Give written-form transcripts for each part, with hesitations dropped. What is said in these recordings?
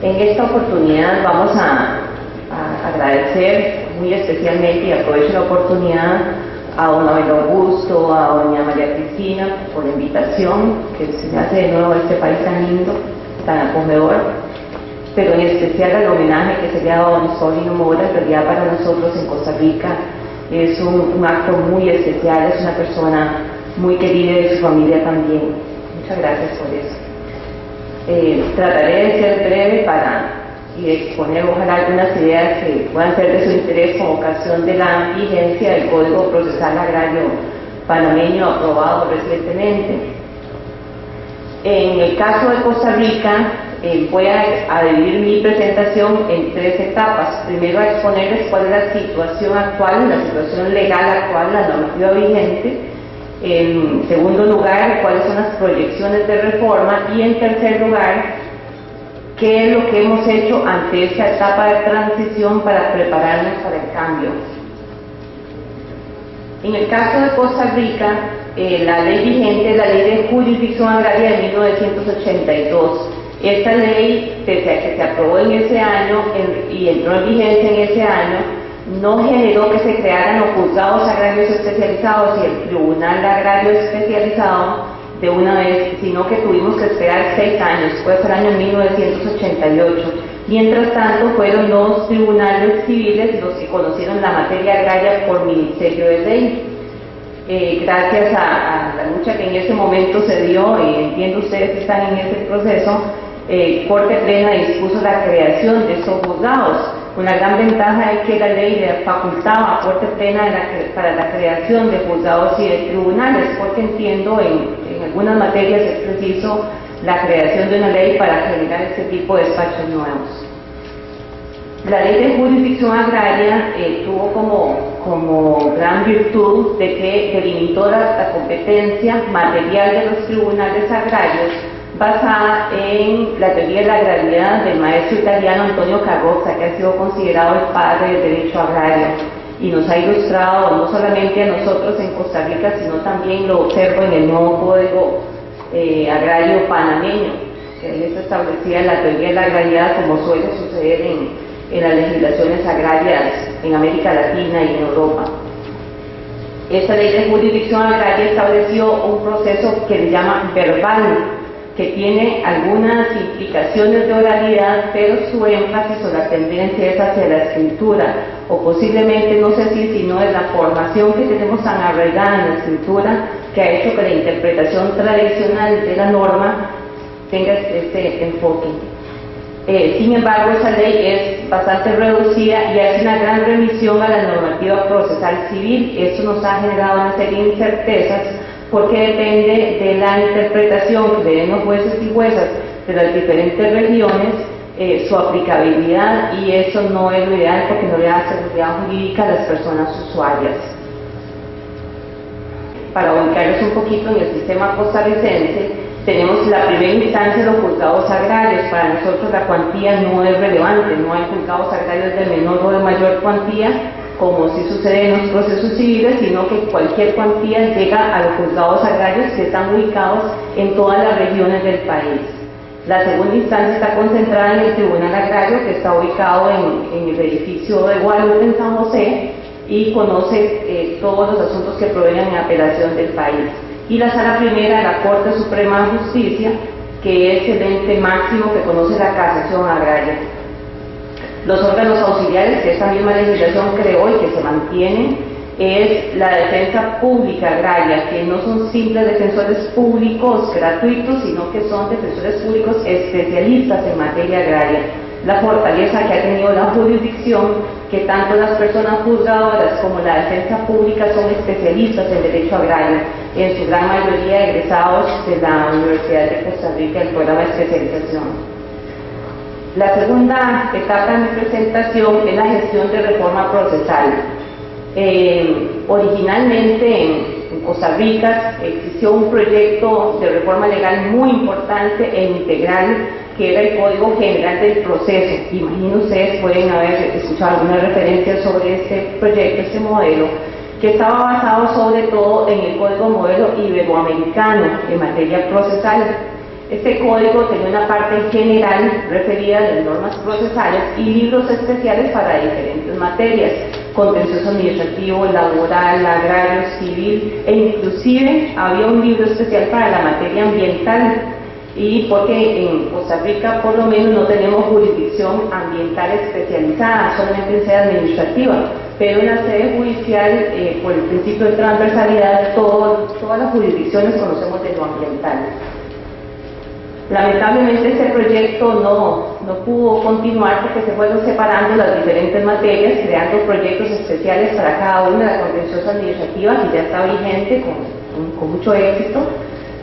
En esta oportunidad vamos a agradecer muy especialmente, y aprovecho la oportunidad, a don Abel Augusto, a doña María Cristina por la invitación, que se me hace de nuevo a este país tan lindo, tan acogedor, pero en especial al homenaje que se le ha dado a don Paulino Mora. En realidad para nosotros en Costa Rica es un acto muy especial, es una persona muy querida y su familia también. Muchas gracias por eso. Trataré de ser breve y de exponer ojalá algunas ideas que puedan ser de su interés con ocasión de la vigencia del Código Procesal Agrario panameño aprobado recientemente. En el caso de Costa Rica, voy a dividir mi presentación en 3 etapas. Primero, a exponerles cuál es la situación actual, la situación legal actual, la normativa vigente. En segundo lugar, cuáles son las proyecciones de reforma. Y en tercer lugar, qué es lo que hemos hecho ante esta etapa de transición para prepararnos para el cambio. En el caso de Costa Rica, la ley vigente es la Ley de Jurisdicción Agraria de 1982. Esta ley, pese a que se aprobó en ese año y entró en vigencia en ese año, no generó que se crearan los juzgados agrarios especializados y el Tribunal Agrario Especializado de una vez, sino que tuvimos que esperar 6 años, fue hasta el año 1988. Mientras tanto, fueron los tribunales civiles los que conocieron la materia agraria por Ministerio de Ley. Gracias a la lucha que en ese momento se dio, y entiendo ustedes que están en ese proceso, Corte Plena dispuso la creación de estos juzgados. Una gran ventaja es que la ley le facultaba a Corte Plena para la creación de juzgados y de tribunales, porque entiendo en algunas materias es preciso la creación de una ley para generar este tipo de despachos nuevos. La Ley de Jurisdicción Agraria tuvo como gran virtud de que delimitó la competencia material de los tribunales agrarios basada en la teoría de la agrariedad del maestro italiano Antonio Carrozza, que ha sido considerado el padre del derecho agrario y nos ha ilustrado no solamente a nosotros en Costa Rica, sino también lo observo en el nuevo Código Agrario panameño, que ahí está establecida la teoría de la agrariedad, como suele suceder en las legislaciones agrarias en América Latina y en Europa. Esta Ley de Jurisdicción Agraria estableció un proceso que se llama verbal, que tiene algunas implicaciones de oralidad, pero su énfasis o la tendencia es hacia la escritura, o posiblemente, no sé si no es la formación que tenemos tan arraigada en la escritura, que ha hecho que la interpretación tradicional de la norma tenga este enfoque. Sin embargo, esa ley es bastante reducida y hace una gran remisión a la normativa procesal civil. Esto nos ha generado una serie de incertezas, porque depende de la interpretación que le den los jueces y juezas de las diferentes regiones, su aplicabilidad, y eso no es lo ideal porque no le da seguridad jurídica a las personas usuarias. Para ubicarnos un poquito en el sistema costarricense, tenemos la primera instancia de los juzgados agrarios. Para nosotros la cuantía no es relevante, no hay juzgados agrarios de menor o de mayor cuantía, como sí sucede en los procesos civiles, sino que cualquier cuantía llega a los juzgados agrarios que están ubicados en todas las regiones del país. La segunda instancia está concentrada en el Tribunal Agrario, que está ubicado en el edificio de Guadalupe en San José, y conoce todos los asuntos que provengan en apelación del país. Y la Sala Primera de la Corte Suprema de Justicia, que es el ente máximo que conoce la casación agraria. Los órganos auxiliares que esta misma legislación creó y que se mantienen es la defensa pública agraria, que no son simples defensores públicos gratuitos, sino que son defensores públicos especialistas en materia agraria. La fortaleza que ha tenido la jurisdicción, que tanto las personas juzgadoras como la defensa pública son especialistas en derecho agrario, en su gran mayoría egresados de la Universidad de Costa Rica, el programa de especialización. La segunda etapa de mi presentación es la gestión de reforma procesal. Originalmente en Costa Rica existió un proyecto de reforma legal muy importante e integral, que era el Código General del Proceso. Imagino ustedes pueden haber escuchado alguna referencia sobre este proyecto, este modelo, que estaba basado sobre todo en el Código Modelo Iberoamericano en materia procesal. Este código tenía una parte general referida a las normas procesales y libros especiales para diferentes materias: contencioso administrativo, laboral, agrario, civil, e inclusive había un libro especial para la materia ambiental, y porque en Costa Rica por lo menos no tenemos jurisdicción ambiental especializada, solamente en sede administrativa, pero en la sede judicial, por el principio de transversalidad, todas las jurisdicciones conocemos de lo ambiental. Lamentablemente este proyecto no pudo continuar porque se fueron separando las diferentes materias, creando proyectos especiales para cada una. La contenciosa administrativa, que ya está vigente con mucho éxito;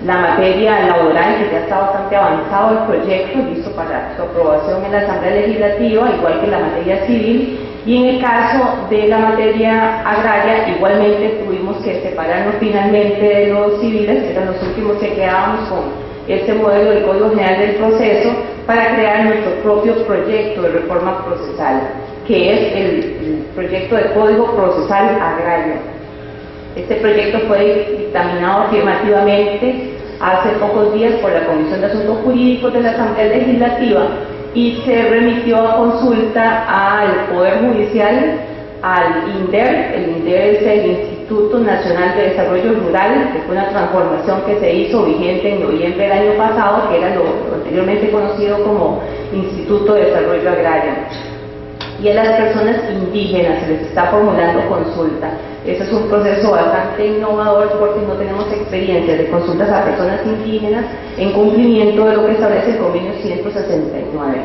la materia laboral, que ya está bastante avanzado el proyecto, listo para su aprobación en la Asamblea Legislativa, igual que la materia civil; y en el caso de la materia agraria, igualmente tuvimos que separarnos finalmente de los civiles, que eran los últimos que quedábamos con este modelo del Código General del Proceso, para crear nuestro propio proyecto de reforma procesal, que es el proyecto de Código Procesal Agrario. Este proyecto fue dictaminado afirmativamente hace pocos días por la Comisión de Asuntos Jurídicos de la Asamblea Legislativa y se remitió a consulta al Poder Judicial, al INDER. El INDER es el Instituto Nacional de Desarrollo Rural, que fue una transformación que se hizo vigente en noviembre del año pasado, que era lo anteriormente conocido como Instituto de Desarrollo Agrario. Y a las personas indígenas se les está formulando consulta. Ese es un proceso bastante innovador porque no tenemos experiencia de consultas a personas indígenas en cumplimiento de lo que establece el convenio 169.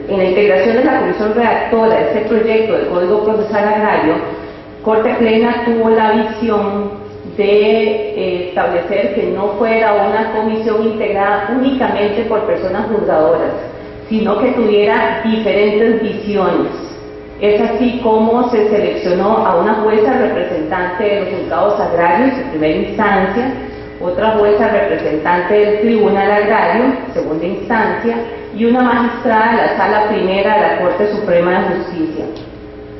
En la integración de la comisión redactora de este proyecto del Código Procesal Agrario, Corte Plena tuvo la visión de establecer que no fuera una comisión integrada únicamente por personas juzgadoras, sino que tuviera diferentes visiones. Es así como se seleccionó a una jueza representante de los juzgados agrarios de primera instancia, otra jueza representante del Tribunal Agrario, segunda instancia, y una magistrada de la Sala Primera de la Corte Suprema de Justicia,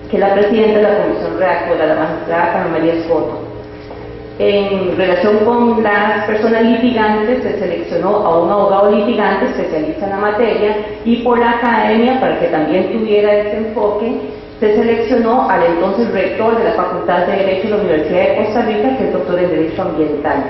que es la presidenta de la comisión redactora, la magistrada Carmen María Escoto. En relación con las personas litigantes, se seleccionó a un abogado litigante especialista en la materia, y por la academia, para que también tuviera este enfoque, se seleccionó al entonces rector de la Facultad de Derecho de la Universidad de Costa Rica, que es doctor en Derecho Ambiental.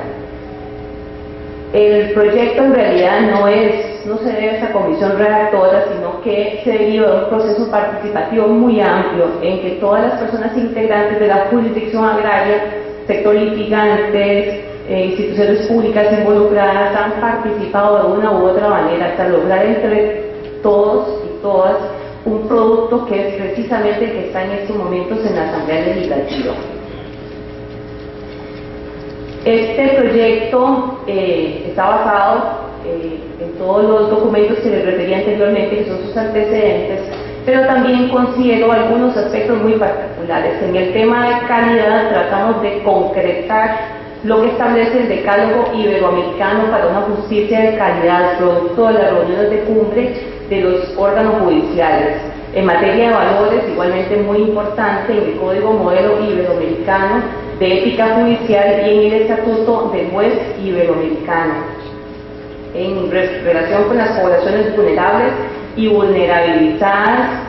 El proyecto en realidad no se debe a esta comisión redactora, sino que se deriva de un proceso participativo muy amplio en que todas las personas integrantes de la jurisdicción agraria, sector litigantes, instituciones públicas involucradas han participado de una u otra manera hasta lograr entre todos y todas un producto que es precisamente el que está en estos momentos en la Asamblea Legislativa. Este proyecto está basado en todos los documentos que les refería anteriormente, que son sus antecedentes, pero también considero algunos aspectos muy particulares. En el tema de calidad tratamos de concretar lo que establece el Decálogo Iberoamericano para una Justicia de Calidad, producto de las reuniones de cumbre de los órganos judiciales. En materia de valores, igualmente muy importante, en el Código Modelo Iberoamericano de Ética Judicial y en el Estatuto del Juez Iberoamericano. En relación con las poblaciones vulnerables y vulnerabilizadas,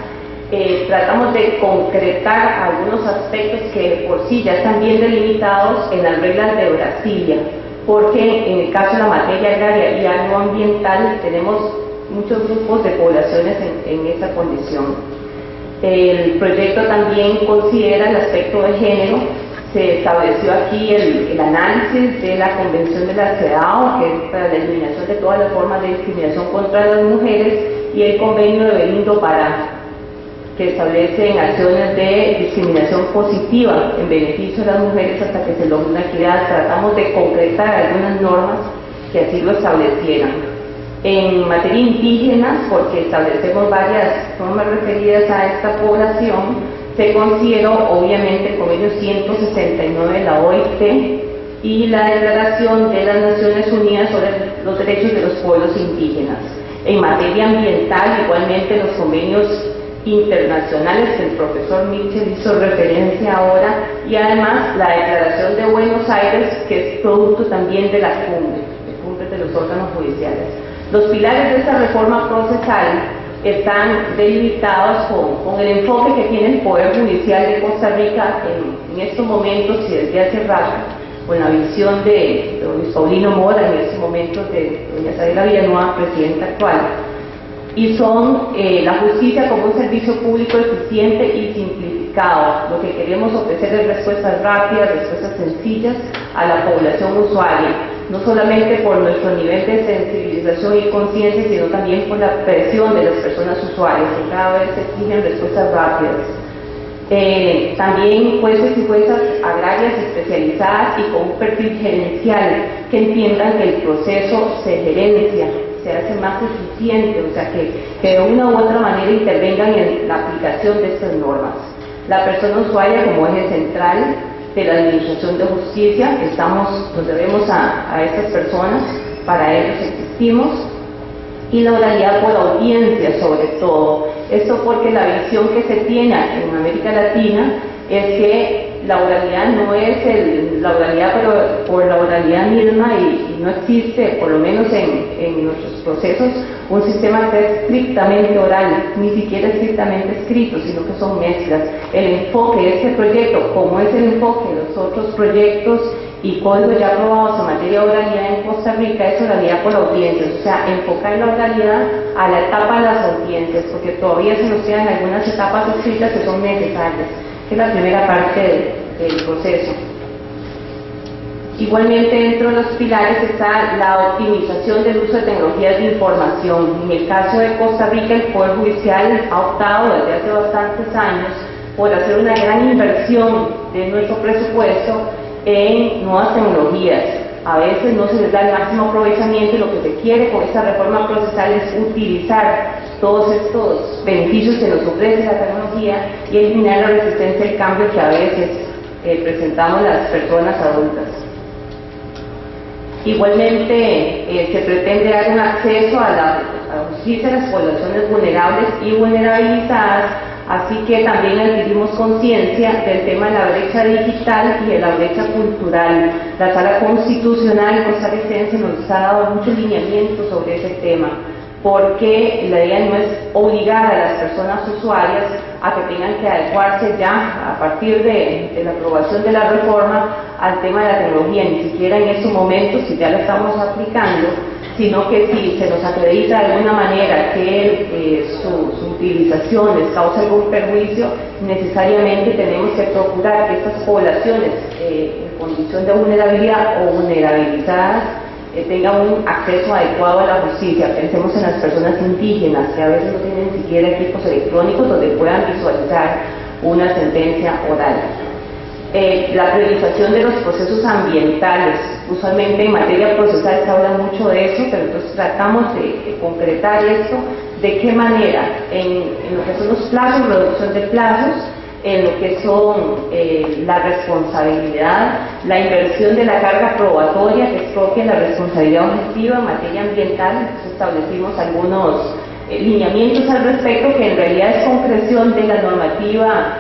tratamos de concretar algunos aspectos que por sí ya están bien delimitados en las reglas de Brasilia, porque en el caso de la materia agraria y agroambiental tenemos muchos grupos de poblaciones en esta condición. El proyecto también considera el aspecto de género. Se estableció aquí el análisis de la Convención de la CEDAW, que es para la eliminación de todas las formas de discriminación contra las mujeres, y el convenio de Belín do Pará, que establecen acciones de discriminación positiva en beneficio de las mujeres hasta que se logre una equidad. Tratamos de concretar algunas normas que así lo establecieran. En materia indígena, porque establecemos varias normas referidas a esta población, se consideró obviamente el convenio 169 de la OIT y la Declaración de las Naciones Unidas sobre los Derechos de los Pueblos Indígenas. En materia ambiental, igualmente los convenios internacionales que el profesor Mitchell hizo referencia ahora, y además la Declaración de Buenos Aires, que es producto también de las cumbres de los órganos judiciales. Los pilares de esta reforma procesal están delimitados con el enfoque que tiene el Poder Judicial de Costa Rica en estos momentos y desde hace rato, con la visión de don Paulino Mora, en estos momentos de doña Isabela Villanueva, presidenta actual, y son la justicia como un servicio público eficiente y simplificado. Lo que queremos ofrecer es respuestas rápidas, respuestas sencillas a la población usuaria, no solamente por nuestro nivel de sensibilización y conciencia, sino también por la presión de las personas usuarias, que cada vez exigen respuestas rápidas. También jueces y juezas agrarias especializadas y con un perfil gerencial, que entiendan que el proceso se gerencia, se hace más eficiente, o sea que de una u otra manera intervengan en la aplicación de estas normas. La persona usuaria como eje central de la administración de justicia, nos debemos a estas personas, para ellos existimos, y la oralidad por audiencia sobre todo. Esto porque la visión que se tiene en América Latina es que la oralidad no es la oralidad por la oralidad misma, y no existe, por lo menos en nuestros procesos, un sistema que es estrictamente oral, ni siquiera estrictamente escrito, sino que son mezclas. El enfoque de este proyecto, como es el enfoque de los otros proyectos y códigos ya aprobados en materia de oralidad en Costa Rica, es oralidad por audiencias, o sea, enfocar la oralidad a la etapa de las audiencias, porque todavía se nos quedan algunas etapas escritas que son necesarias, que es la primera parte del proceso. Igualmente, dentro de los pilares está la optimización del uso de tecnologías de información. En el caso de Costa Rica, el Poder Judicial ha optado desde hace bastantes años por hacer una gran inversión de nuestro presupuesto en nuevas tecnologías. A veces no se les da el máximo aprovechamiento, y lo que se quiere con esta reforma procesal es utilizar todos estos beneficios que nos ofrece la tecnología y eliminar la resistencia al cambio que a veces presentamos las personas adultas. Igualmente, se pretende dar un acceso a la justicia a las poblaciones vulnerables y vulnerabilizadas, así que también adquirimos conciencia del tema de la brecha digital y de la brecha cultural. La Sala Constitucional costarricense nos ha dado muchos lineamientos sobre ese tema, porque la idea no es obligar a las personas usuarias a que tengan que adecuarse ya a partir de la aprobación de la reforma al tema de la tecnología, ni siquiera en estos momentos, si ya la estamos aplicando, sino que si se nos acredita de alguna manera que su utilización les causa algún perjuicio, necesariamente tenemos que procurar que estas poblaciones en condición de vulnerabilidad o vulnerabilizadas tengan un acceso adecuado a la justicia. Pensemos en las personas indígenas, que a veces no tienen ni siquiera equipos electrónicos donde puedan visualizar una sentencia oral. La priorización de los procesos ambientales. Usualmente en materia procesal se habla mucho de eso, pero entonces tratamos de concretar esto, de qué manera, en lo que son los plazos, reducción de plazos, en lo que son la responsabilidad, la inversión de la carga probatoria, que es propia de la responsabilidad objetiva en materia ambiental. Entonces establecimos algunos lineamientos al respecto, que en realidad es concreción de la normativa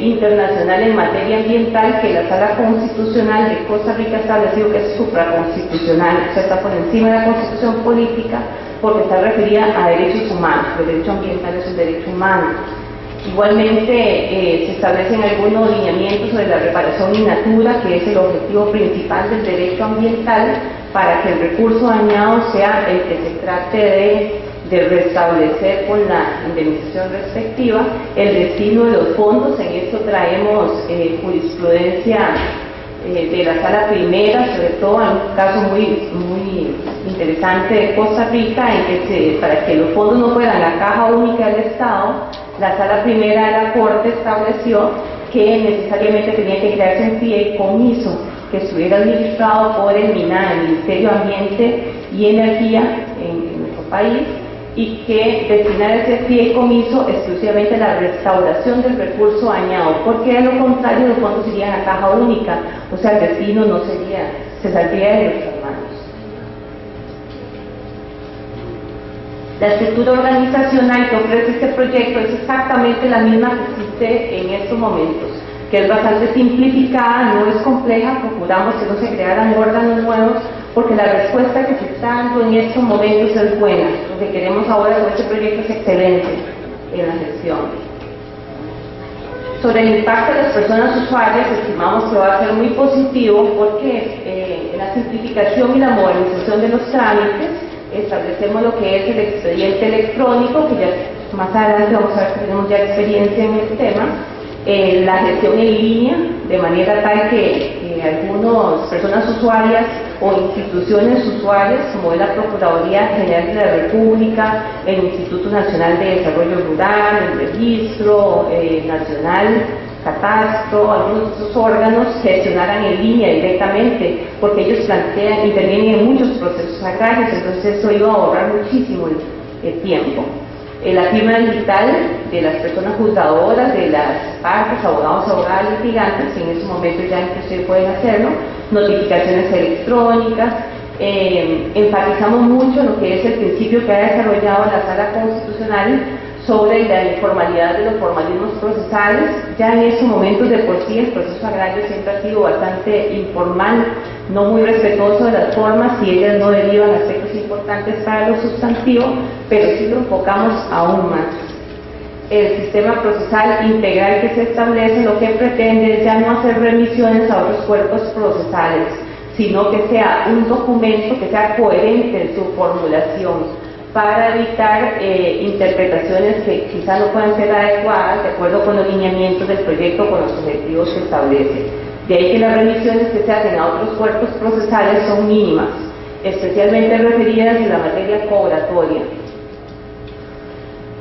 internacional en materia ambiental, que la Sala Constitucional de Costa Rica ha establecido que es supraconstitucional, o sea, está por encima de la Constitución política, porque está referida a derechos humanos. El derecho ambiental es un derecho humano. Igualmente, se establecen algunos lineamientos sobre la reparación in natura, que es el objetivo principal del derecho ambiental, para que el recurso dañado sea el que se trate de restablecer con la indemnización respectiva. El destino de los fondos, en esto traemos jurisprudencia de la Sala Primera, sobre todo en un caso muy interesante de Costa Rica, en que para que los fondos no fueran la caja única del Estado, la Sala Primera de la Corte estableció que necesariamente tenía que crearse un fideicomiso que estuviera administrado por el MINA, el Ministerio de Ambiente y Energía en nuestro país, y que destinar ese fideicomiso exclusivamente a la restauración del recurso dañado, porque de lo contrario los fondos irían a caja única, o sea, el destino no sería, se saldría de nuestras manos. La estructura organizacional que ofrece este proyecto es exactamente la misma que existe en estos momentos. que es bastante simplificada, no es compleja, procuramos que no se crearan órganos nuevos, porque la respuesta que se está dando en estos momentos es buena. Lo que queremos ahora con este proyecto es excelente en la gestión. Sobre el impacto de las personas usuarias, estimamos que va a ser muy positivo porque en la simplificación y la modernización de los trámites establecemos lo que es el expediente electrónico, que ya más adelante vamos a ver que tenemos ya experiencia en el tema, la gestión en línea, de manera tal que algunas personas usuarias o instituciones usuarias, como es la Procuraduría General de la República, el Instituto Nacional de Desarrollo Rural, el Registro Nacional, Catastro, algunos de esos órganos gestionaran en línea directamente, porque ellos intervienen en muchos procesos agrarios, entonces eso iba a ahorrar muchísimo el tiempo. La firma digital de las personas juzgadoras, de las partes, abogados, abogadas, litigantes, en ese momento ya inclusive pueden hacerlo, notificaciones electrónicas, enfatizamos mucho lo que es el principio que ha desarrollado la Sala Constitucional sobre la informalidad de los formalismos procesales. Ya en estos momentos de por sí el proceso agrario siempre ha sido bastante informal, no muy respetuoso de las formas y ellas no derivan aspectos importantes para lo sustantivo, pero sí lo enfocamos aún más. El sistema procesal integral que se establece lo que pretende es ya no hacer remisiones a otros cuerpos procesales, sino que sea un documento que sea coherente en su formulación, para evitar interpretaciones que quizás no puedan ser adecuadas de acuerdo con los lineamientos del proyecto, con los objetivos que establece. De ahí que las remisiones que se hacen a otros cuerpos procesales son mínimas, especialmente referidas a la materia cobratoria.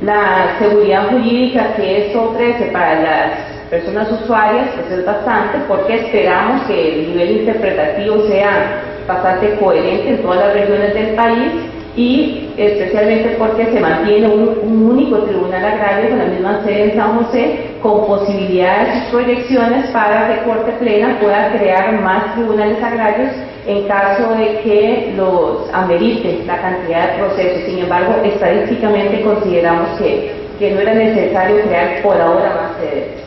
La seguridad jurídica que esto ofrece para las personas usuarias pues es bastante, porque esperamos que el nivel interpretativo sea bastante coherente en todas las regiones del país, y especialmente porque se mantiene un único tribunal agrario con la misma sede en San José, con posibilidades y proyecciones para que Corte Plena pueda crear más tribunales agrarios en caso de que los amerite la cantidad de procesos. Sin embargo, estadísticamente consideramos que no era necesario crear por ahora más sedes.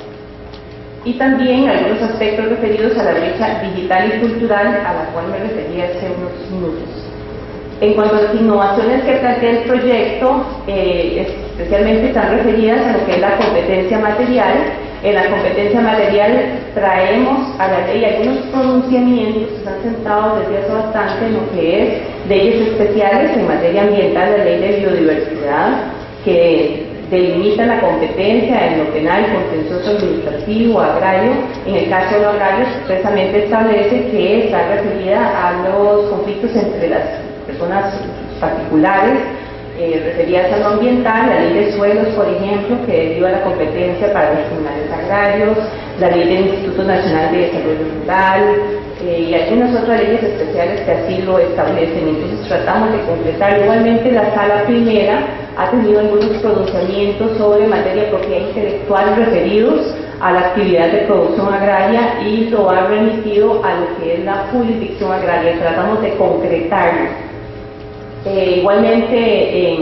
Y también algunos aspectos referidos a la brecha digital y cultural, a la cual me refería hace unos minutos. En cuanto a las innovaciones que plantea el proyecto, especialmente están referidas a lo que es la competencia material. En la competencia material traemos a la ley algunos pronunciamientos que están sentados desde hace bastante en lo que es leyes especiales en materia ambiental, la ley de biodiversidad, que delimita la competencia en lo penal, contencioso administrativo, agrario. En el caso de lo agrario, expresamente establece que está referida a los conflictos entre las personas particulares, referidas a lo ambiental, la ley de suelos, por ejemplo, que deriva la competencia para los tribunales agrarios, la ley del Instituto Nacional de Desarrollo Rural, y algunas otras leyes especiales que así lo establecen. Entonces tratamos de completar. Igualmente la Sala Primera ha tenido algunos pronunciamientos sobre materia de propiedad intelectual referidos a la actividad de producción agraria y lo ha remitido a lo que es la jurisdicción agraria. Tratamos de concretarlo. Igualmente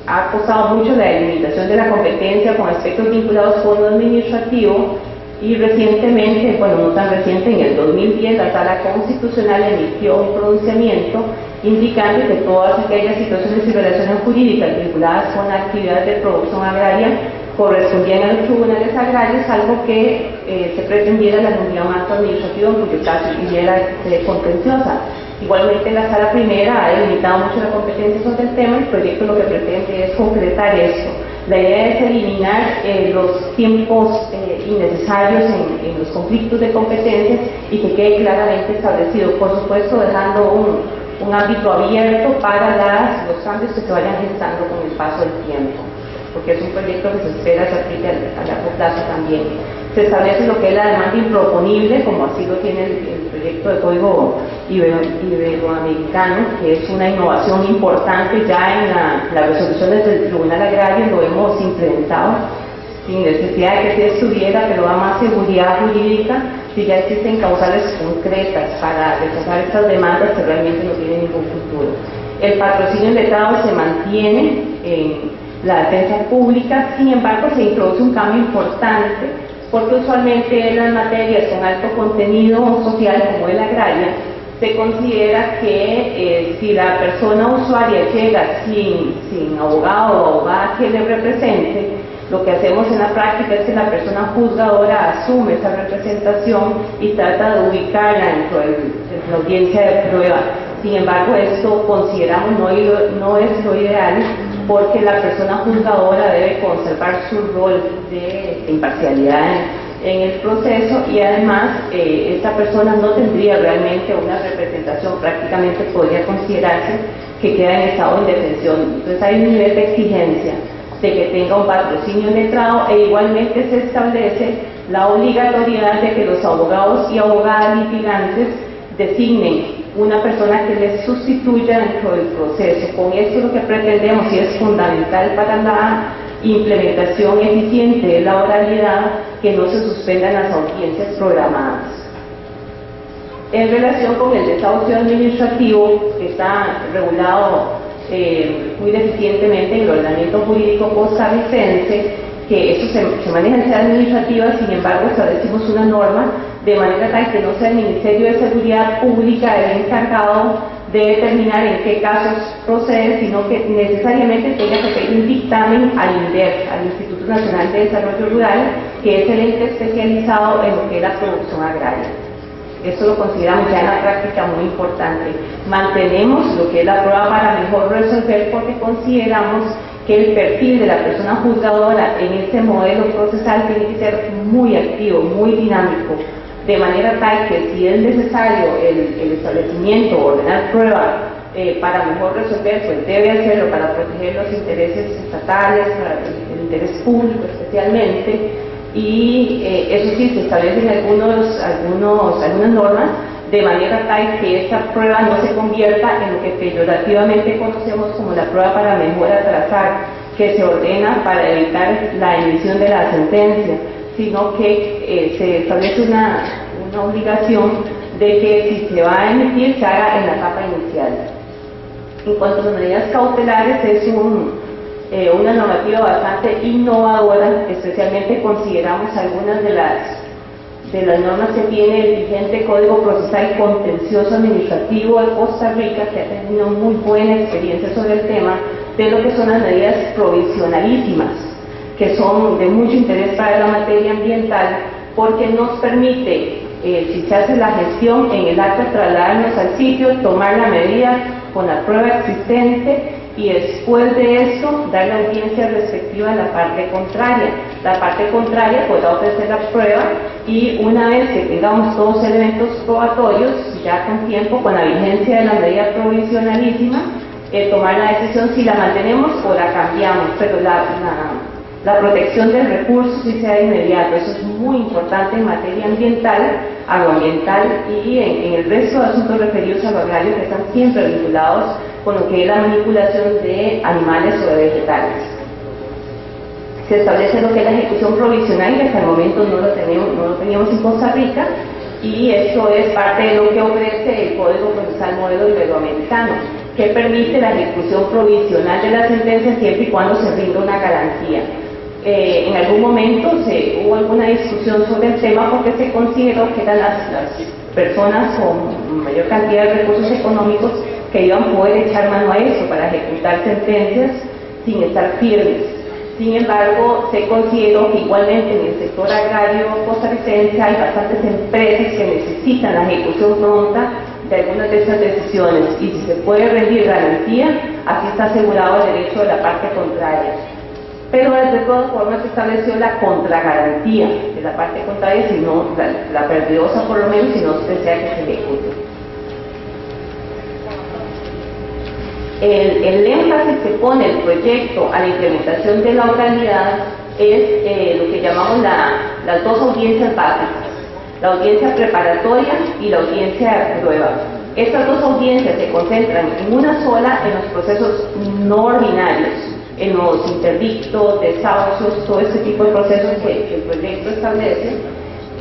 ha costado mucho la delimitación de la competencia con aspectos vinculados con lo administrativo, y recientemente, bueno, no tan reciente, en el 2010 la Sala Constitucional emitió un pronunciamiento indicando que todas aquellas situaciones y relaciones jurídicas vinculadas con la actividad de producción agraria correspondían a los tribunales agrarios, algo que se pretendiera la nulidad un acto administrativo en cuyo caso hubiera contenciosa. Igualmente la Sala Primera ha delimitado mucho la competencia sobre el tema. El proyecto lo que pretende es concretar esto. La idea es eliminar los tiempos innecesarios en los conflictos de competencias y que quede claramente establecido, por supuesto dejando un ámbito abierto para los cambios que se vayan gestando con el paso del tiempo, porque es un proyecto que se espera se aplique a largo plazo también. Se establece lo que es la demanda improponible, como así lo tiene el proyecto de Código Iberoamericano, que es una innovación importante. Ya en las resoluciones del Tribunal Agrario lo hemos implementado, sin necesidad de que se estuviera, pero da más seguridad jurídica si ya existen causales concretas para rechazar estas demandas que realmente no tienen ningún futuro. El patrocinio en letrado se mantiene en la defensa pública. Sin embargo, se introduce un cambio importante porque usualmente en las materias con alto contenido social como es la agraria, se considera que si la persona usuaria llega sin abogado o abogada que le represente, lo que hacemos en la práctica es que la persona juzgadora asume esa representación y trata de ubicarla dentro de la audiencia de prueba. Sin embargo, esto consideramos no es lo ideal, porque la persona juzgadora debe conservar su rol de imparcialidad en el proceso, y además esta persona no tendría realmente una representación, prácticamente podría considerarse que queda en estado de indefensión. Entonces hay un nivel de exigencia de que tenga un patrocinio letrado, e igualmente se establece la obligatoriedad de que los abogados y abogadas litigantes designen una persona que les sustituya dentro del proceso. Con esto lo que pretendemos, y es fundamental para la implementación eficiente de la oralidad, que no se suspendan las audiencias programadas. En relación con el desahucio administrativo, que está regulado muy deficientemente en el ordenamiento jurídico costarricense, que eso se maneja en sede administrativa. Sin embargo, establecimos una norma de manera tal que no sea el Ministerio de Seguridad Pública el encargado de determinar en qué casos procede, sino que necesariamente tenga que pedir un dictamen al INDER, al Instituto Nacional de Desarrollo Rural, que es el ente especializado en lo que es la producción agraria. Eso lo consideramos ya en la práctica muy importante. Mantenemos lo que es la prueba para mejor resolver, porque consideramos que el perfil de la persona juzgadora en este modelo procesal tiene que ser muy activo, muy dinámico, de manera tal que si es necesario el establecimiento o ordenar prueba para mejor resolver, pues debe hacerlo para proteger los intereses estatales, para el interés público especialmente. Y eso sí, se establecen algunas normas de manera tal que esta prueba no se convierta en lo que peyorativamente conocemos como la prueba para mejor atrasar, que se ordena para evitar la emisión de la sentencia, sino que se establece una obligación de que si se va a emitir, se haga en la etapa inicial. En cuanto a las medidas cautelares, es una normativa bastante innovadora. Especialmente consideramos algunas de las normas que tiene el vigente Código Procesal Contencioso Administrativo de Costa Rica, que ha tenido muy buena experiencia sobre el tema, de lo que son las medidas provisionalísimas, que son de mucho interés para la materia ambiental, porque nos permite, si se hace la gestión en el acto, trasladarnos al sitio, tomar la medida con la prueba existente, y después de esto dar la audiencia respectiva a la parte contraria. La parte contraria podrá ofrecer la prueba, y una vez que tengamos todos los elementos probatorios, ya con tiempo, con la vigencia de la medida provisionalísima, tomar la decisión si la mantenemos o la cambiamos, pero la protección del recurso sí sea inmediato. Eso es muy importante en materia ambiental, agroambiental y en el resto de asuntos referidos a lo agrario, que están siempre vinculados con lo que es la manipulación de animales o de vegetales. Se establece lo que es la ejecución provisional, que hasta el momento no lo teníamos en Costa Rica, y eso es parte de lo que ofrece el Código Procesal Modelo Iberoamericano, que permite la ejecución provisional de la sentencia siempre y cuando se rinda una garantía. En algún momento hubo alguna discusión sobre el tema, porque se consideró que eran las personas con mayor cantidad de recursos económicos que iban a poder echar mano a eso para ejecutar sentencias sin estar firmes. Sin embargo, se consideró que igualmente en el sector agrario costarricense hay bastantes empresas que necesitan la ejecución pronta de algunas de esas decisiones, y si se puede rendir garantía, así está asegurado el derecho de la parte contraria. Pero de todas formas se estableció la contragarantía de la parte contraria, si no, la perdidosa por lo menos, si no se desea que se ejecute. El énfasis que pone el proyecto a la implementación de la oralidad es lo que llamamos las dos audiencias básicas, la audiencia preparatoria y la audiencia de prueba. Estas dos audiencias se concentran en una sola en los procesos no ordinarios, en los interdictos, desahucios, todo este tipo de procesos que el proyecto establece,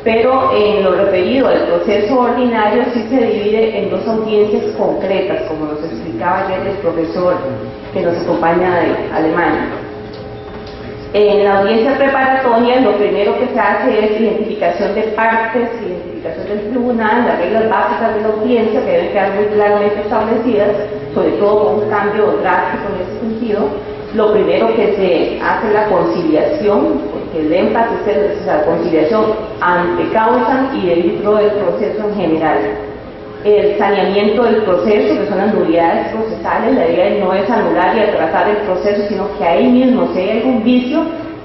pero en lo referido al proceso ordinario sí se divide en dos audiencias concretas, como nos explicaba ayer el profesor que nos acompaña de Alemania. En la audiencia preparatoria lo primero que se hace es identificación de partes, identificación del tribunal, las reglas básicas de la audiencia que deben quedar muy claramente establecidas, sobre todo con un cambio drástico en ese sentido. Lo primero que se hace es la conciliación, porque el énfasis es la conciliación ante causa y dentro del proceso en general. El saneamiento del proceso, que son las nulidades procesales. La idea no es anular y atrasar el proceso, sino que ahí mismo, si hay algún vicio,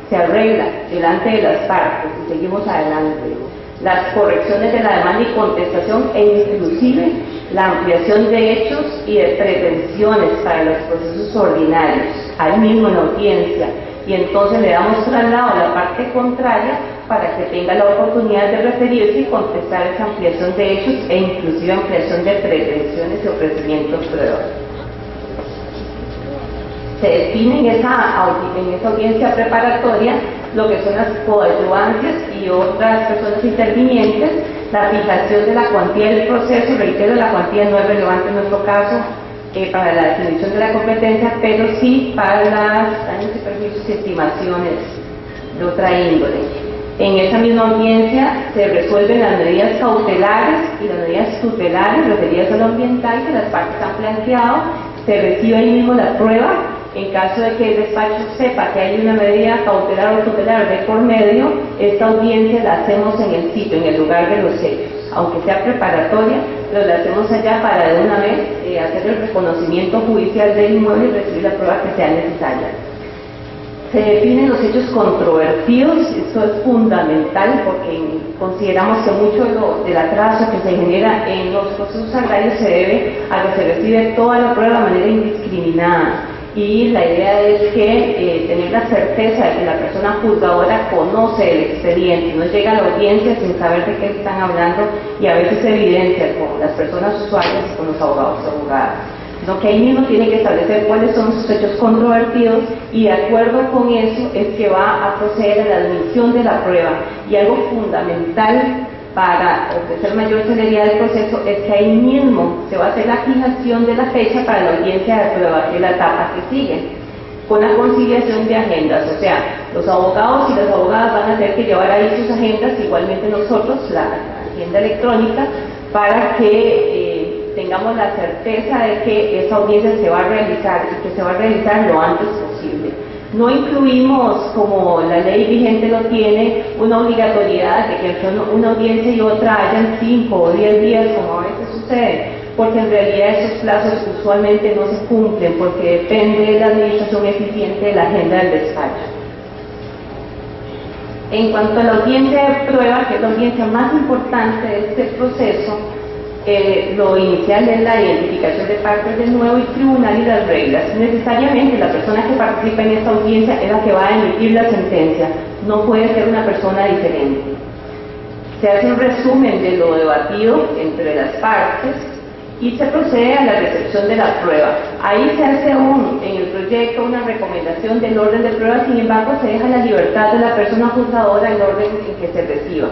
se arregla delante de las partes y seguimos adelante. Las correcciones de la demanda y contestación e inclusive la ampliación de hechos y de prevenciones para los procesos ordinarios, ahí mismo en la audiencia. Y entonces le damos traslado a la parte contraria para que tenga la oportunidad de referirse y contestar esa ampliación de hechos e inclusive ampliación de pretensiones y ofrecimientos de pruebas. Se define en esa audiencia preparatoria lo que son las coadyuvantes y otras personas intervinientes, la fijación de la cuantía del proceso. Reitero, la cuantía no es relevante en nuestro caso para la definición de la competencia, pero sí para las daños y perjuicios y estimaciones de otra índole. En esa misma audiencia se resuelven las medidas cautelares y las medidas tutelares referidas a lo ambiental que las partes han planteado. Se recibe ahí mismo la prueba. En caso de que el despacho sepa que hay una medida cautelar o tutelar de por medio, esta audiencia la hacemos en el sitio, en el lugar de los hechos, aunque sea preparatoria, pero la hacemos allá para de una vez hacer el reconocimiento judicial del inmueble y recibir la prueba que sea necesaria. Se definen los hechos controvertidos. Esto es fundamental porque consideramos que mucho del atraso que se genera en los procesos agrarios se debe a que se recibe toda la prueba de manera indiscriminada. Y la idea es que tener la certeza de que la persona juzgadora conoce el expediente, no llega a la audiencia sin saber de qué están hablando, y a veces se evidencia con las personas usuarias y con los abogados o abogadas. Sino que ahí mismo tiene que establecer cuáles son sus hechos controvertidos, y de acuerdo con eso es que va a proceder a la admisión de la prueba. Y algo fundamental para ofrecer mayor celeridad del proceso es que ahí mismo se va a hacer la fijación de la fecha para la audiencia de prueba, que es la etapa que sigue, con la conciliación de agendas. O sea, los abogados y las abogadas van a tener que llevar ahí sus agendas, igualmente nosotros, la agenda electrónica, para que tengamos la certeza de que esa audiencia se va a realizar y que se va a realizar lo antes posible. No incluimos, como la ley vigente lo tiene, una obligatoriedad de que entre una audiencia y otra hayan 5 o 10 días, como a veces sucede, porque en realidad esos plazos usualmente no se cumplen, porque depende de la administración eficiente de la agenda del despacho. En cuanto a la audiencia de prueba, que es la audiencia más importante de este proceso, lo inicial es la identificación de partes del nuevo tribunal y las reglas. Necesariamente la persona que participa en esta audiencia es la que va a emitir la sentencia, no puede ser una persona diferente. Se hace un resumen de lo debatido entre las partes y se procede a la recepción de la prueba. Ahí se hace en el proyecto una recomendación del orden de prueba, sin embargo se deja la libertad de la persona juzgadora en el orden en que se reciba.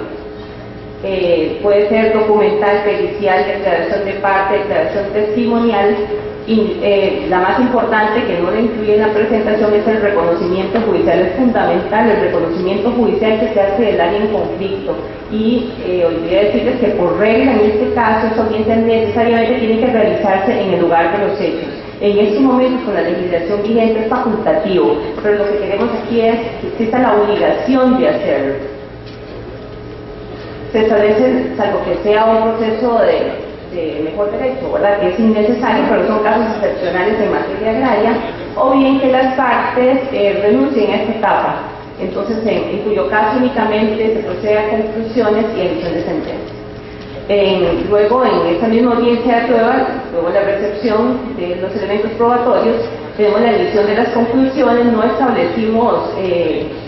Puede ser documental, pericial, declaración de parte, declaración testimonial, y la más importante, que no le incluye en la presentación, es el reconocimiento judicial. Es fundamental el reconocimiento judicial que se hace del área en conflicto, y olvidé decirles que por regla en este caso esta audiencia necesariamente tiene que realizarse en el lugar de los hechos. En estos momentos, con la legislación vigente, es facultativo, pero lo que queremos aquí es que exista la obligación de hacerlo. Se establece, salvo que sea un proceso de mejor derecho, ¿verdad?, que es innecesario, pero son casos excepcionales en materia agraria, o bien que las partes renuncien a esta etapa, entonces en cuyo caso únicamente se procede a conclusiones y emisión de sentencia. Luego, en esta misma audiencia de prueba, luego la recepción de los elementos probatorios, tenemos la emisión de las conclusiones. No establecimos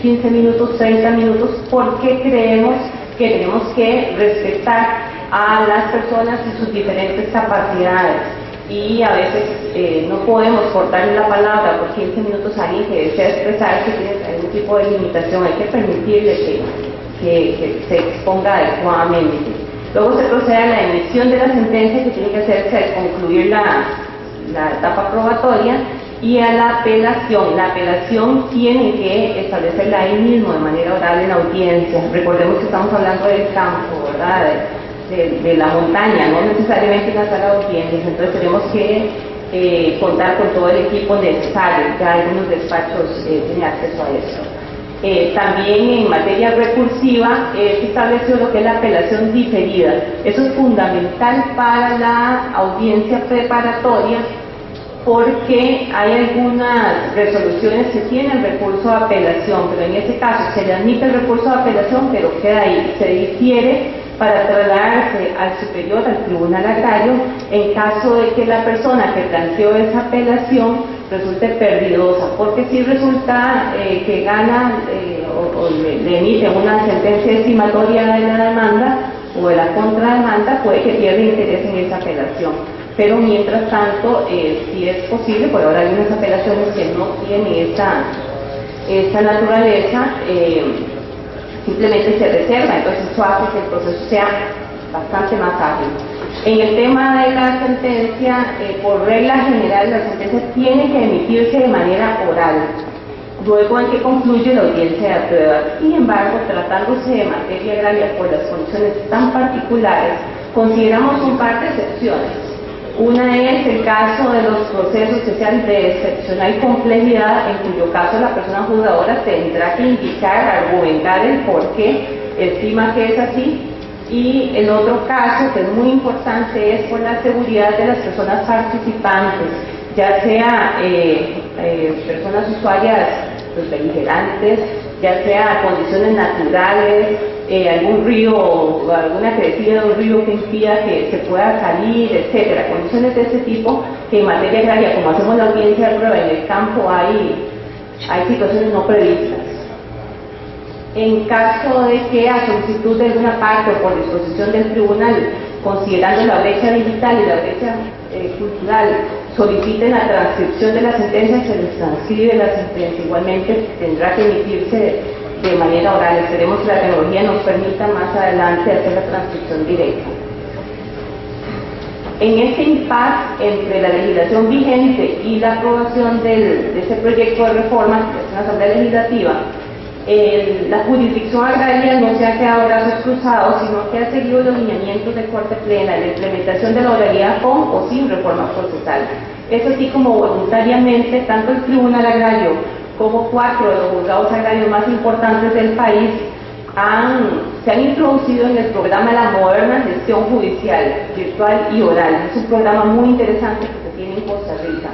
15 minutos, 30 minutos, porque creemos que tenemos que respetar a las personas y sus diferentes capacidades, y a veces no podemos cortarle la palabra por 15 minutos a alguien que desea expresarse, tiene algún tipo de limitación, hay que permitirle que se exponga adecuadamente. Luego se procede a la emisión de la sentencia, que tiene que hacerse al concluir la etapa probatoria, y a la apelación. La apelación tiene que establecerla ahí mismo de manera oral en la audiencia. Recordemos que estamos hablando del campo, ¿verdad? De la montaña, no necesariamente en la sala de audiencias. Entonces tenemos que contar con todo el equipo necesario. Ya algunos despachos tienen acceso a eso. También en materia recursiva se estableció lo que es la apelación diferida. Eso es fundamental para la audiencia preparatoria, porque hay algunas resoluciones que tienen recurso de apelación, pero en este caso se le admite el recurso de apelación, pero queda ahí, se difiere para trasladarse al superior, al tribunal agrario, en caso de que la persona que planteó esa apelación resulte perdidosa, porque si resulta que gana o le emiten una sentencia estimatoria de la demanda o de la contrademanda, puede que pierda interés en esa apelación. Pero mientras tanto, si es posible, por ahora hay unas apelaciones que no tienen esta naturaleza, simplemente se reserva, entonces eso hace que el proceso sea bastante más ágil. En el tema de la sentencia, por regla general, la sentencia tiene que emitirse de manera oral, luego en que concluye la audiencia de prueba. Sin embargo, tratándose de materia agraria por las condiciones tan particulares, consideramos un par de excepciones. Una es el caso de los procesos que sean de excepcional complejidad, en cuyo caso la persona juzgadora tendrá que indicar, argumentar el por qué estima que es así. Y el otro caso, que es muy importante, es por la seguridad de las personas participantes, ya sea personas usuarias, pues, beligerantes, ya sea condiciones naturales, algún río o alguna crecida de un río que impida que se pueda salir, etcétera, condiciones de ese tipo que en materia agraria, como hacemos la audiencia de prueba en el campo, hay situaciones no previstas. En caso de que a solicitud de alguna parte o por disposición del tribunal, considerando la brecha digital y la brecha cultural, soliciten la transcripción de la sentencia, se les transcribe la sentencia. Igualmente tendrá que emitirse de manera oral. Esperemos que la tecnología nos permita más adelante hacer la transcripción directa. En este impasse entre la legislación vigente y la aprobación de ese proyecto de reforma, que es una asamblea legislativa, la jurisdicción agraria no se ha quedado brazos cruzados, sino que ha seguido los lineamientos de Corte Plena, la implementación de la oralidad con o sin reforma procesal. Es así como voluntariamente, tanto el Tribunal Agrario como 4 de los juzgados agrarios más importantes del país se han introducido en el programa La Moderna Gestión Judicial, virtual y oral. Es un programa muy interesante que se tiene en Costa Rica.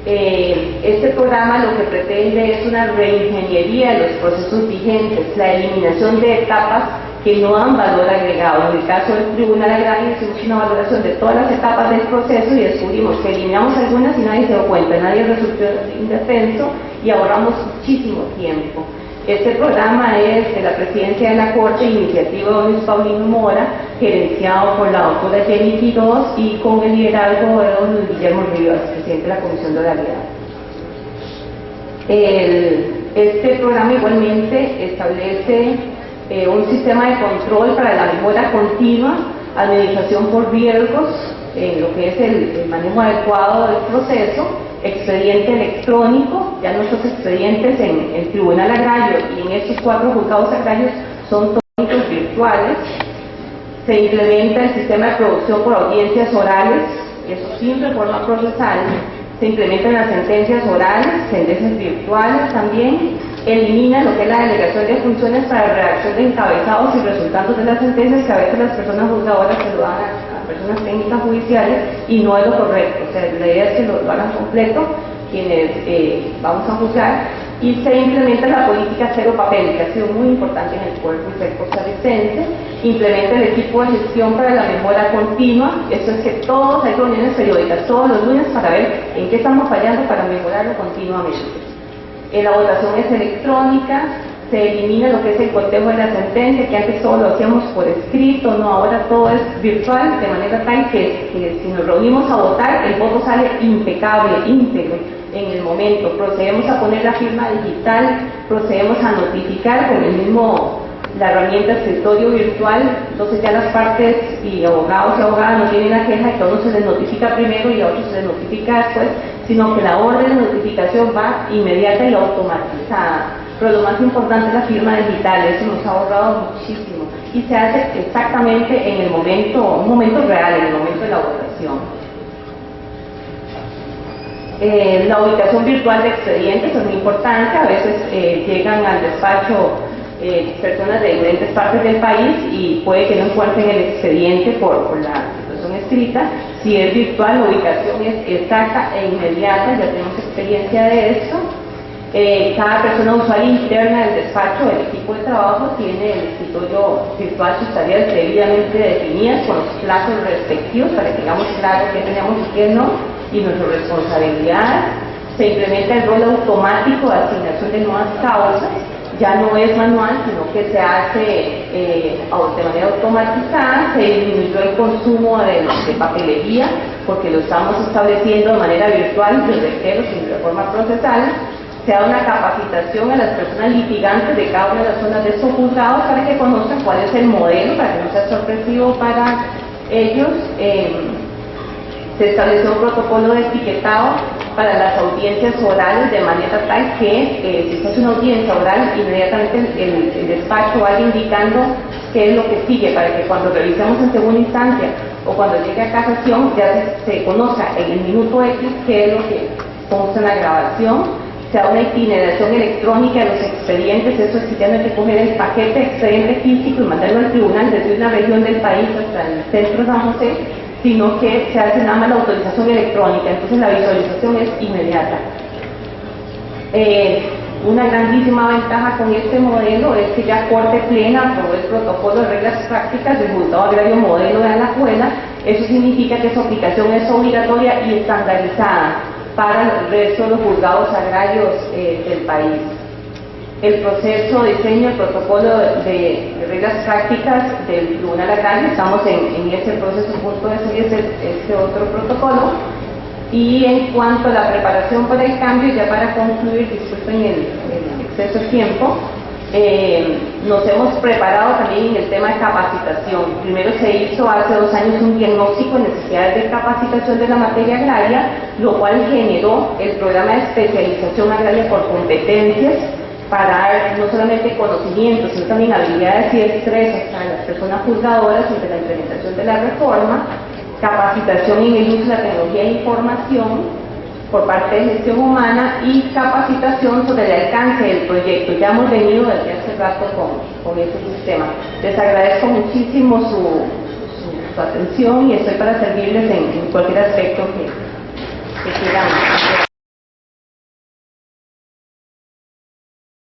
Este programa lo que pretende es una reingeniería de los procesos vigentes, la eliminación de etapas que no dan valor agregado. En el caso del Tribunal Agrario hicimos una valoración de todas las etapas del proceso y descubrimos que eliminamos algunas y nadie se dio cuenta, nadie resultó indefenso y ahorramos muchísimo tiempo. Este programa es de la Presidencia de la Corte, iniciativa de don Luis Paulino Mora, gerenciado por la doctora Jenny Quiroz y con el liderazgo de don Luis Guillermo Rivas, presidente de la Comisión de Oralidad. Este programa igualmente establece un sistema de control para la mejora continua, administración por riesgos, lo que es el manejo adecuado del proceso, expediente electrónico. Ya nuestros expedientes en el Tribunal Agrario y en estos 4 juzgados agrarios son todos virtuales. Se implementa el sistema de producción por audiencias orales, eso sin reforma procesal. Se implementan las sentencias orales, sentencias virtuales también. Elimina lo que es la delegación de funciones para la redacción de encabezados y resultados de las sentencias, que a veces las personas juzgadoras se lo dan a personas técnicas judiciales y no es lo correcto. O sea, la idea es que lo hagan completo quienes vamos a juzgar. Y se implementa la política cero papel, que ha sido muy importante en el Poder Judicial costarricense. Implementa el equipo de gestión para la mejora continua. Esto es que todos hay reuniones periódicas todos los lunes para ver en qué estamos fallando para mejorarlo continuamente. La votación es electrónica. Se elimina lo que es el cotejo de la sentencia, que antes todo lo hacíamos por escrito, no, ahora todo es virtual, de manera tal que si nos reunimos a votar, el voto sale impecable, íntegro en el momento. Procedemos a poner la firma digital, procedemos a notificar con el mismo la herramienta escritorio virtual, entonces ya las partes y abogados y abogadas no tienen la queja, que a uno se les notifica primero y a otros se les notifica después, sino que la orden de notificación va inmediata y automatizada. Pero lo más importante es la firma digital, eso nos ha ahorrado muchísimo y se hace exactamente en el momento, un momento real, en el momento de la votación. La ubicación virtual de expedientes es muy importante, a veces llegan al despacho personas de diferentes partes del país y puede que no encuentren el expediente por la situación escrita. Si es virtual, la ubicación es exacta e inmediata, ya tenemos experiencia de esto. Cada persona usuaria interna del despacho, el equipo de trabajo, tiene el escritorio virtual, sus tareas debidamente definidas con los plazos respectivos para que tengamos claro qué tenemos y qué no, y nuestra responsabilidad. Se implementa el rol automático de asignación de nuevas causas, ya no es manual, sino que se hace de manera automatizada. Se disminuyó el consumo de papelería, porque lo estamos estableciendo de manera virtual, yo reitero, sin reforma procesal. Se da una capacitación a las personas litigantes de cada una de las zonas de estos juzgados para que conozcan cuál es el modelo, para que no sea sorpresivo para ellos. Se estableció un protocolo de etiquetado para las audiencias orales de manera tal que si se hace una audiencia oral, inmediatamente el despacho vaya indicando qué es lo que sigue, para que cuando revisemos en segunda instancia o cuando llegue a casación ya se conozca en el minuto X qué es lo que consta en la grabación. Se da una itineración electrónica de los expedientes, eso es que ya no hay que coger el paquete de expediente físico y mandarlo al tribunal desde una región del país hasta el centro de San José, sino que se hace nada más la autorización electrónica, entonces la visualización es inmediata. Una grandísima ventaja con este modelo es que ya Corte Plena aprobó el protocolo de reglas prácticas del Juzgado Agrario Modelo de Alajuela. Eso significa que su aplicación es obligatoria y estandarizada para el resto de los juzgados agrarios del país. El proceso de diseño, el protocolo de reglas prácticas del Tribunal Agrario, estamos en ese proceso, punto de seguir este otro protocolo. Y en cuanto a la preparación para el cambio, ya para concluir, disculpen el exceso de tiempo, nos hemos preparado también en el tema de capacitación. Primero se hizo hace 2 años un diagnóstico de necesidades de capacitación de la materia agraria, lo cual generó el programa de especialización agraria por competencias, para dar no solamente conocimientos, sino también habilidades y destrezas a las personas juzgadoras sobre la implementación de la reforma, capacitación en el uso de la tecnología de información por parte de gestión humana y capacitación sobre el alcance del proyecto. Ya hemos venido desde hace rato con este sistema. Les agradezco muchísimo su atención y estoy para servirles en cualquier aspecto que quieran.